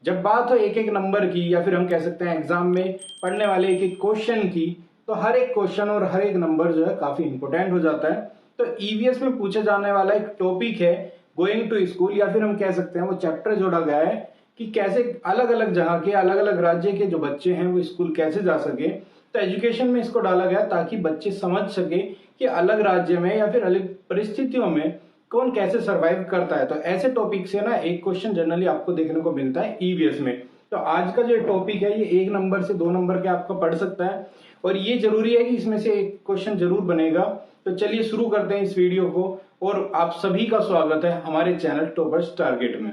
जब बात हो एक एक नंबर की, या फिर हम कह सकते हैं एग्जाम में पढ़ने वाले एक एक क्वेश्चन की, तो हर एक क्वेश्चन और हर एक नंबर जो है काफी इंपॉर्टेंट हो जाता है। तो ईवीएस में पूछे जाने वाला एक टॉपिक है गोइंग टू स्कूल, या फिर हम कह सकते हैं वो चैप्टर जोड़ा गया है कि कैसे अलग अलग जगह के अलग अलग राज्य के जो बच्चे हैं वो स्कूल कैसे जा सके। तो एजुकेशन में इसको डाला गया ताकि बच्चे समझ सके कि अलग राज्य में या फिर अलग परिस्थितियों में कौन कैसे सरवाइव करता है। तो ऐसे टॉपिक से ना एक क्वेश्चन जनरली आपको देखने को मिलता है ईवीएस में। तो आज का जो टॉपिक है ये 1 नंबर से 2 नंबर के आपका पढ़ सकता है, और ये जरूरी है कि इसमें से एक क्वेश्चन जरूर बनेगा। तो चलिए शुरू करते हैं इस वीडियो को, और आप सभी का स्वागत है हमारे चैनल टॉपर्स टारगेट में।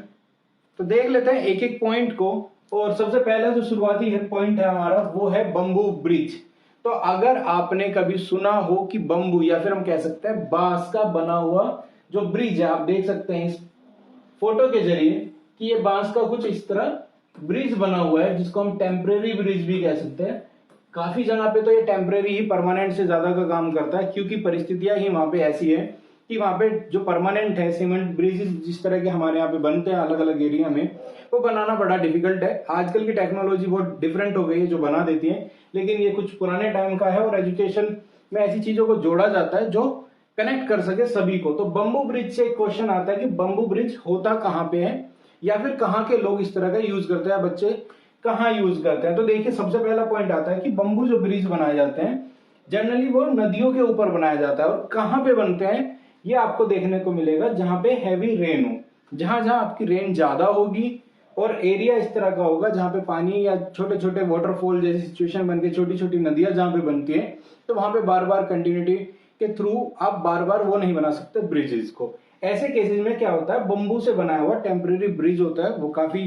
तो देख लेते हैं एक एक पॉइंट को। और सबसे पहला जो शुरुआती पॉइंट है हमारा वो है बम्बू ब्रिज। तो अगर आपने कभी सुना हो कि बम्बू या फिर हम कह सकते हैं बांस का बना हुआ जो ब्रिज है, आप देख सकते हैं इस फोटो के जरिए कि ये बांस का कुछ इस तरह ब्रिज बना हुआ है, जिसको हम टेम्परेरी ब्रिज भी कह सकते हैं। काफी जगह पे तो ये टेम्परेरी ही परमानेंट से ज्यादा का काम करता है, क्योंकि परिस्थितियां ही वहां पे ऐसी है कि वहां पे जो परमानेंट है सीमेंट ब्रिजेस जिस तरह के हमारे यहाँ पे बनते हैं अलग अलग एरिया में, वो बनाना बड़ा डिफिकल्ट है। आजकल की टेक्नोलॉजी बहुत डिफरेंट हो गई है जो बना देती है, लेकिन ये कुछ पुराने टाइम का है, और एजुकेशन में ऐसी चीजों को जोड़ा जाता है जो कनेक्ट कर सके सभी को। तो बम्बू ब्रिज से एक क्वेश्चन आता है कि बम्बू ब्रिज होता कहाँ पे है, या फिर कहाँ के लोग इस तरह का यूज करते हैं, बच्चे कहाँ यूज करते हैं। तो देखिए सबसे पहला पॉइंट आता है कि बम्बू जो ब्रिज बनाए जाते हैं जनरली वो नदियों के ऊपर बनाया जाता है। और कहाँ पे बनते हैं ये आपको देखने को मिलेगा जहां पे हैवी रेन हो, जहां जहां आपकी रेन ज्यादा होगी और एरिया इस तरह का होगा जहां पे पानी या छोटे छोटे वाटरफॉल जैसी सिचुएशन बन के छोटी छोटी नदियां जहां पे बनती है, तो वहां पे बार बार कंटिन्यूटी के थ्रू आप बार बार वो नहीं बना सकते ब्रिजेस को। ऐसे केसेस में क्या होता है, बम्बू से बनाया हुआ टेम्परेरी ब्रिज होता है, वो काफी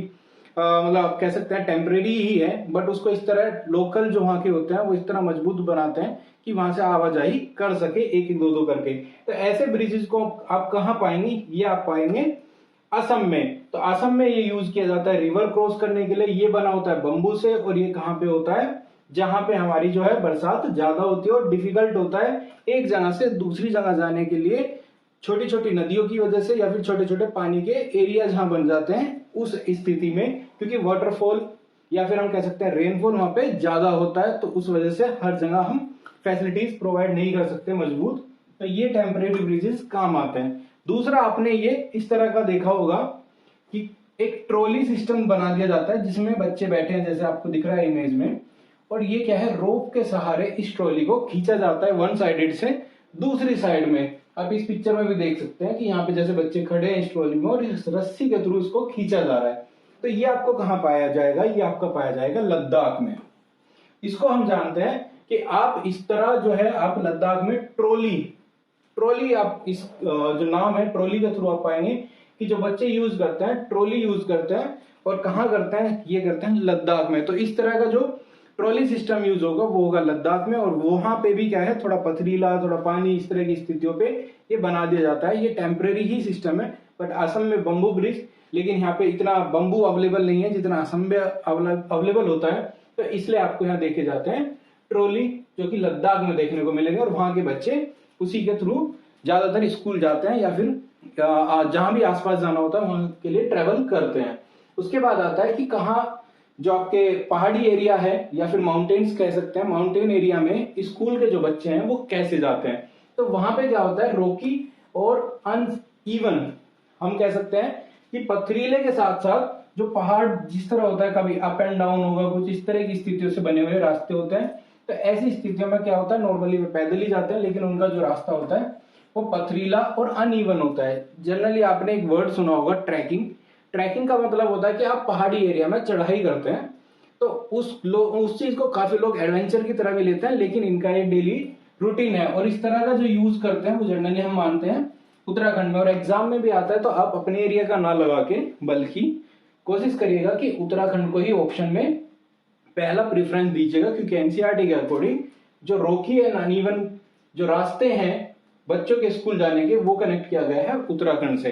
मतलब आप कह सकते हैं टेम्परेरी ही है, बट उसको इस तरह लोकल जो वहां के होते हैं वो इस तरह मजबूत बनाते हैं कि वहां से आवाजाही कर सके एक एक दो दो करके। तो ऐसे ब्रिजेस को आप कहाँ पाएंगे, ये आप पाएंगे असम में। तो असम में ये यूज किया जाता है रिवर क्रॉस करने के लिए। ये बना होता है बम्बू से, और ये कहाँ पे होता है, जहां पे हमारी जो है बरसात ज्यादा होती है और डिफिकल्ट होता है एक जगह से दूसरी जगह जाने के लिए, छोटी छोटी नदियों की वजह से या फिर छोटे छोटे पानी के एरिया जहां बन जाते हैं उस स्थिति में, क्योंकि वाटरफॉल या फिर हम कह सकते हैं रेनफॉल वहां पे ज्यादा होता है, तो उस वजह से हर जगह हम फैसिलिटीज प्रोवाइड नहीं कर सकते मजबूत। तो ये टेम्परेरी ब्रिजेस काम आते हैं। दूसरा आपने ये इस तरह का देखा होगा कि एक ट्रॉली सिस्टम बना दिया जाता है जिसमें बच्चे बैठे हैं, जैसे आपको दिख रहा है इमेज में, और ये क्या है, रोप के सहारे इस ट्रॉली को खींचा जाता है वन साइडेड से दूसरी साइड में। आप इस पिक्चर में भी देख सकते हैं कि यहाँ पे जैसे बच्चे खड़े हैं इस ट्रॉली में और इस रस्सी के थ्रू इसको खींचा जा रहा है। तो ये आपको कहाँ पाया जाएगा, ये आपका पाया जाएगा लद्दाख में। इसको हम जानते हैं कि आप इस तरह जो है आप लद्दाख में ट्रॉली आप इस जो नाम है ट्रॉली के थ्रू आप पाएंगे कि जो बच्चे यूज करते हैं ट्रॉली यूज करते हैं, और कहाँ करते हैं, ये करते हैं लद्दाख में। तो इस तरह का जो ट्रॉली सिस्टम यूज होगा वो होगा लद्दाख में, और वहां पे भी क्या है, थोड़ा पथरीला थोड़ा पानी इस तरह की स्थितियों पे ये बना दिया जाता है। ये टेम्परेरी ही सिस्टम है, बट असम में बम्बू ब्रिज, लेकिन यहाँ पे इतना बम्बू अवेलेबल नहीं है जितना असम में अवेलेबल होता है, तो इसलिए आपको यहाँ देखे जाते हैं ट्रॉली, जो कि लद्दाख में देखने को मिलेंगे, और वहां के बच्चे उसी के थ्रू ज्यादातर स्कूल जाते हैं या फिर जहां भी आसपास जाना होता है वहां के लिए ट्रेवल करते हैं। उसके बाद आता है कि कहाँ जो आपके पहाड़ी एरिया है या फिर माउंटेन्स कह सकते हैं, माउंटेन एरिया में स्कूल के जो बच्चे हैं वो कैसे जाते हैं। तो वहां पे क्या होता है, रॉकी और अनइवन हम कह सकते हैं कि पथरीले के साथ साथ जो पहाड़ जिस तरह होता है, कभी अप एंड डाउन होगा, कुछ इस तरह की स्थितियों से बने हुए रास्ते होते हैं। तो ऐसी स्थितियों में क्या होता है, नॉर्मली वे पैदल ही जाते हैं, लेकिन उनका जो रास्ता होता है वो पथरीला और अनइवन होता है। जनरली आपने एक वर्ड सुना होगा ट्रैकिंग। ट्रैकिंग का मतलब होता है कि आप पहाड़ी एरिया में चढ़ाई करते हैं, तो उस चीज को काफी लोग एडवेंचर की तरह भी लेते हैं, लेकिन इनका ये डेली रूटीन है। और इस तरह का जो यूज करते हैं वो जनरली हम मानते हैं उत्तराखंड में। और एग्जाम में भी आता है, तो आप अपने एरिया का ना लगा के बल्कि कोशिश करिएगा कि उत्तराखंड को ही ऑप्शन में पहला प्रेफरेंस दीजिएगा, क्योंकि एनसीईआरटी के अकॉर्डिंग जो रोकी एंड अनइवन जो रास्ते हैं बच्चों के स्कूल जाने के वो कनेक्ट किया गया है उत्तराखंड से।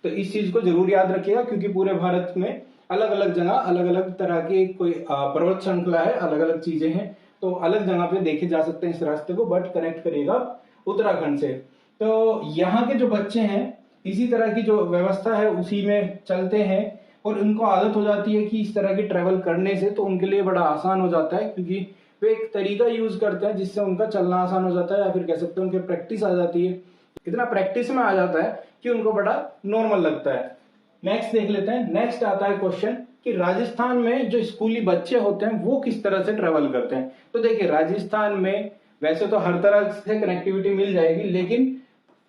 तो इस चीज को जरूर याद रखिएगा, क्योंकि पूरे भारत में अलग अलग जगह अलग अलग तरह की कोई पर्वत श्रृंखला है, अलग अलग चीजें हैं, तो अलग जगह पे देखे जा सकते हैं इस रास्ते को, बट कनेक्ट करिएगा उत्तराखंड से। तो यहाँ के जो बच्चे हैं इसी तरह की जो व्यवस्था है उसी में चलते हैं। और उनको आदत हो जाती है कि इस तरह की ट्रैवल करने से, तो उनके लिए बड़ा आसान हो जाता है, क्योंकि वे एक तरीका यूज करते हैं जिससे उनका चलना आसान हो जाता है, या फिर कह सकते हैं उनकी प्रैक्टिस आ जाती है, इतना प्रैक्टिस में आ जाता है कि उनको बड़ा नॉर्मल लगता है। नेक्स्ट देख लेते हैं। नेक्स्ट आता है क्वेश्चन कि राजस्थान में जो स्कूली बच्चे होते हैं वो किस तरह से ट्रेवल करते हैं। तो देखिए, राजस्थान में वैसे तो हर तरह से कनेक्टिविटी मिल जाएगी, लेकिन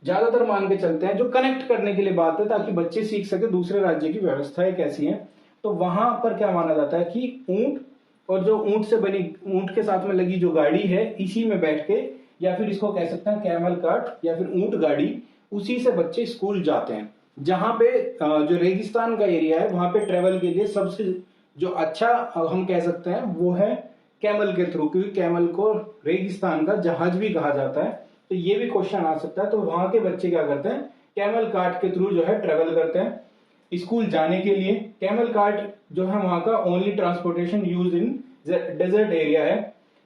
ज्यादातर मान के चलते हैं जो कनेक्ट करने के लिए बात है, ताकि बच्चे सीख सके दूसरे राज्य की व्यवस्थाएं कैसी हैं। तो वहां पर क्या माना जाता है कि ऊंट, और जो ऊंट से बनी, ऊंट के साथ में लगी जो गाड़ी है, इसी में बैठ के, या फिर इसको कह सकते हैं कैमल कार्ट या फिर ऊंट गाड़ी, उसी से बच्चे स्कूल जाते हैं। जहां पे जो रेगिस्तान का एरिया है वहां पे ट्रेवल के लिए सबसे जो अच्छा हम कह सकते हैं वो है कैमल के थ्रू, क्योंकि कैमल को रेगिस्तान का जहाज भी कहा जाता है। तो ये भी क्वेश्चन आ सकता है। तो वहां के बच्चे क्या करते हैं, कैमल कार्ट के थ्रू जो है ट्रेवल करते हैं स्कूल जाने के लिए। कैमल कार्ट जो है वहां का only transportation use in desert area है।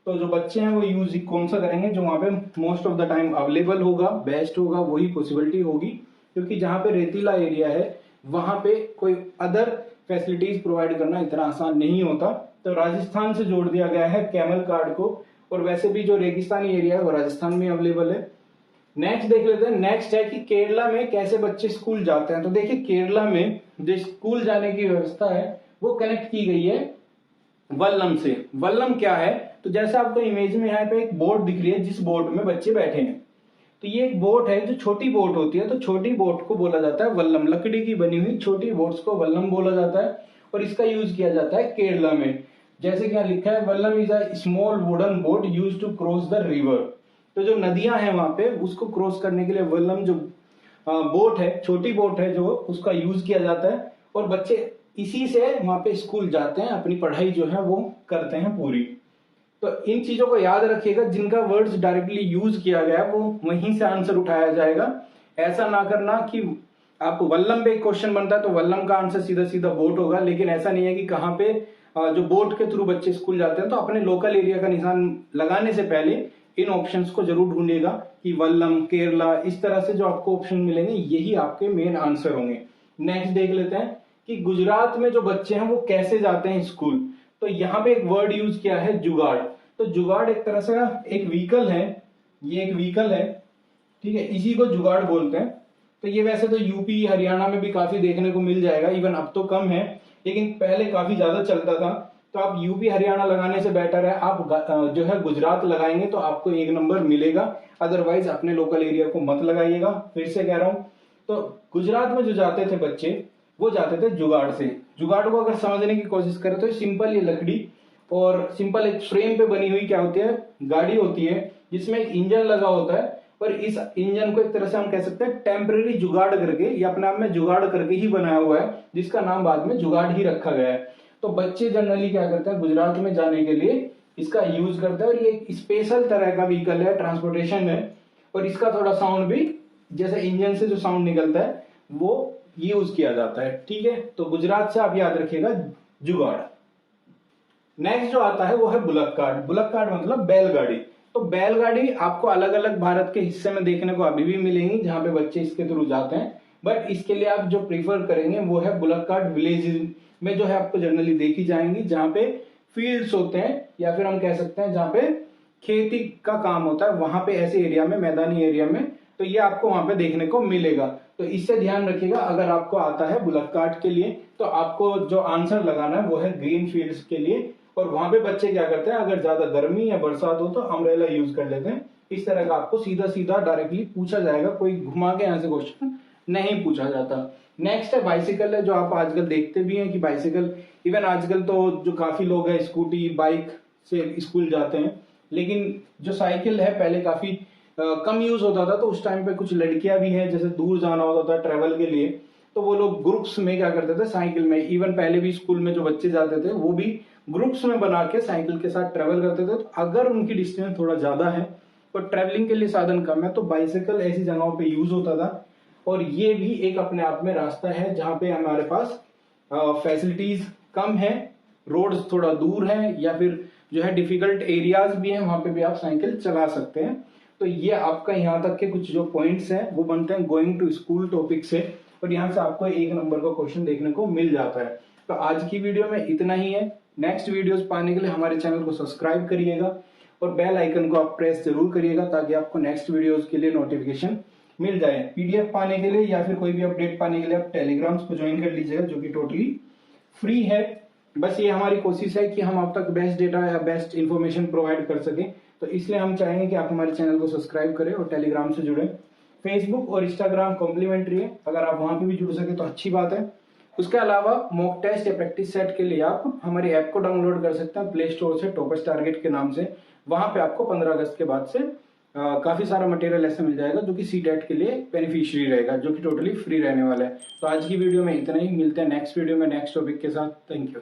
तो जो बच्चे हैं वो यूज कौन सा करेंगे, जो वहां पे most of the time available होगा, बेस्ट होगा, वही पॉसिबिलिटी होगी, क्योंकि जहां पे रेतीला एरिया है वहां पे कोई अदर फैसिलिटीज प्रोवाइड करना इतना आसान नहीं होता। तो राजस्थान से जोड़ दिया गया है कैमल कार्ड को, और वैसे भी जो रेगिस्तानी एरिया है वो राजस्थान में अवेलेबल है। नेक्स्ट देख लेते हैं। नेक्स्ट है कि केरला में कैसे बच्चे स्कूल जाते हैं। तो देखिए, केरला में जो स्कूल जाने की व्यवस्था है वो कनेक्ट की गई है वल्लम से। वल्लम क्या है, तो जैसे आपको इमेज में यहाँ पे एक बोट दिख रही है, जिस बोट में बच्चे बैठे हैं, तो ये एक बोट है जो छोटी बोट होती है। तो छोटी बोट को बोला जाता है वल्लम, लकड़ी की बनी हुई छोटी बोट्स को वल्लम बोला जाता है, और इसका यूज किया जाता है केरला में। जैसे कि यहाँ लिखा है, vallam is a small wooden boat use to cross the river. तो जो नदियां हैं वहां पे, उसको क्रॉस करने के लिए वल्लम जो बोट है, छोटी बोट है, जो उसका यूज किया जाता है, और बच्चे इसी से वहां पे स्कूल जाते हैं, अपनी पढ़ाई जो है वो करते हैं पूरी। तो इन चीजों को याद रखिएगा, जिनका वर्ड्स डायरेक्टली यूज किया गया वो वहीं से आंसर उठाया जाएगा। ऐसा ना करना कि आप वल्लम पे क्वेश्चन बनता है तो वल्लम का आंसर सीधा सीधा बोट होगा, लेकिन ऐसा नहीं है कि कहाँ पे जो बोट के थ्रू बच्चे स्कूल जाते हैं। तो अपने लोकल एरिया का निशान लगाने से पहले इन ऑप्शंस को जरूर ढूंढिएगा कि वल्लम, केरला, इस तरह से जो आपको ऑप्शन मिलेंगे यही आपके मेन आंसर होंगे। नेक्स्ट देख लेते हैं कि गुजरात में जो बच्चे हैं वो कैसे जाते हैं स्कूल। तो यहाँ पे एक वर्ड यूज किया है जुगाड़। तो जुगाड़ एक तरह से एक व्हीकल है, ये एक व्हीकल है, ठीक है, इसी को जुगाड़ बोलते हैं। तो ये वैसे तो यूपी हरियाणा में भी काफी देखने को मिल जाएगा, इवन अब तो कम है, लेकिन पहले काफी ज्यादा चलता था। तो आप यूपी हरियाणा लगाने से बेटर है आप जो है गुजरात लगाएंगे तो आपको एक नंबर मिलेगा, अदरवाइज अपने लोकल एरिया को मत लगाइएगा। फिर से कह रहा हूं, तो गुजरात में जो जाते थे बच्चे वो जाते थे जुगाड़ से। जुगाड़ को अगर समझने की कोशिश करें तो सिंपल ये लकड़ी और सिंपल एक फ्रेम पे बनी हुई क्या होती है, गाड़ी होती है, जिसमें एक इंजन लगा होता है, और इस इंजन को एक तरह से हम कह सकते हैं टेम्पररी जुगाड़ करके, ये अपने आप में जुगाड़ करके ही बनाया हुआ है, जिसका नाम बाद में जुगाड़ ही रखा गया है। तो बच्चे जनरली क्या करते हैं, गुजरात में जाने के लिए इसका यूज करते हैं, और ये एक स्पेशल तरह का व्हीकल है, ट्रांसपोर्टेशन है, और इसका थोड़ा साउंड भी जैसे इंजन से जो साउंड निकलता है वो यूज किया जाता है, ठीक है। तो गुजरात से आप याद रखिएगा जुगाड़। नेक्स्ट जो आता है वो है बुलक कार्ट। बुलक कार्ट मतलब बैलगाड़ी। तो बैलगाड़ी आपको अलग अलग भारत के हिस्से में देखने को अभी भी मिलेंगी जहां पे बच्चे इसके थ्रू जाते हैं, बट इसके लिए आप जो प्रीफर करेंगे वो है बुलक कार्ट विलेज में जो है आपको जनरली देखी जाएंगी, जहां पे फील्ड्स होते हैं, या फिर हम कह सकते हैं जहां पे खेती का काम होता है, वहां पे ऐसे एरिया में, मैदानी एरिया में, तो ये आपको वहां पे देखने को मिलेगा। तो इससे ध्यान रखिएगा, अगर आपको आता है बुलक कार्ट के लिए तो आपको जो आंसर लगाना है वो है ग्रीन फील्ड्स के लिए। और वहां पे बच्चे क्या करते हैं, अगर ज्यादा गर्मी या बरसात हो तो अम्ब्रेला यूज कर लेते हैं। इस तरह का आपको सीधा सीधा डायरेक्टली पूछा जाएगा, कोई घुमा के यहाँ से क्वेश्चन नहीं पूछा जाता। नेक्स्ट है बाइसिकल है, जो आप आजकल देखते भी हैं कि बाइसिकल, इवन आजकल तो जो काफी लोग हैं स्कूटी बाइक से स्कूल जाते हैं, लेकिन जो साइकिल है पहले काफी कम यूज होता था। तो उस टाइम पे कुछ लड़कियां भी हैं, जैसे दूर जाना होता था ट्रेवल के लिए, तो वो लोग ग्रुप्स में क्या करते थे, साइकिल में, इवन पहले भी स्कूल में जो बच्चे जाते थे वो भी ग्रुप्स में बना के साइकिल के साथ ट्रेवल करते थे। तो अगर उनकी डिस्टेंस थोड़ा ज्यादा है और ट्रेवलिंग के लिए साधन कम है तो बाइसाइकिल ऐसी जगहों पे यूज होता था। और ये भी एक अपने आप में रास्ता है जहाँ पे हमारे पास फैसिलिटीज कम है, रोड्स थोड़ा दूर है, या फिर जो है डिफिकल्ट एरियाज भी हैं, वहां पे भी आप साइकिल चला सकते हैं। तो ये आपका यहाँ तक के कुछ जो पॉइंट्स हैं वो बनते हैं गोइंग टू स्कूल टॉपिक से। और यहाँ से आपको 1 नंबर का क्वेश्चन देखने को मिल जाता है। तो आज की वीडियो में इतना ही है। नेक्स्ट वीडियोस पाने के लिए हमारे चैनल को सब्सक्राइब करिएगा और बेल आइकन को आप प्रेस जरूर करिएगा ताकि आपको नेक्स्ट वीडियोस के लिए नोटिफिकेशन मिल जाए। पीडीएफ पाने के लिए या फिर कोई भी अपडेट पाने के लिए आप टेलीग्राम्स को ज्वाइन कर लीजिएगा, जो कि टोटली फ्री है। बस ये हमारी कोशिश है कि हम आप तक बेस्ट डेटा या बेस्ट इंफॉर्मेशन प्रोवाइड कर सकें, तो इसलिए हम चाहेंगे कि आप हमारे चैनल को सब्सक्राइब करें और टेलीग्राम से जुड़े। फेसबुक और इंस्टाग्राम कॉम्प्लीमेंट्री है, अगर आप वहां पे भी जुड़ सके तो अच्छी बात है। उसके अलावा मॉक टेस्ट या प्रैक्टिस सेट के लिए आप हमारी ऐप को डाउनलोड कर सकते हैं प्ले स्टोर से, टॉपर्स टारगेट के नाम से। वहां पे आपको 15 अगस्त के बाद से काफी सारा मटेरियल ऐसा मिल जाएगा जो कि सीटेट के लिए बेनिफिशियरी रहेगा, जो कि टोटली फ्री रहने वाला है। तो आज की वीडियो में इतना ही, मिलते हैं नेक्स्ट वीडियो में नेक्स्ट टॉपिक के साथ। Thank you.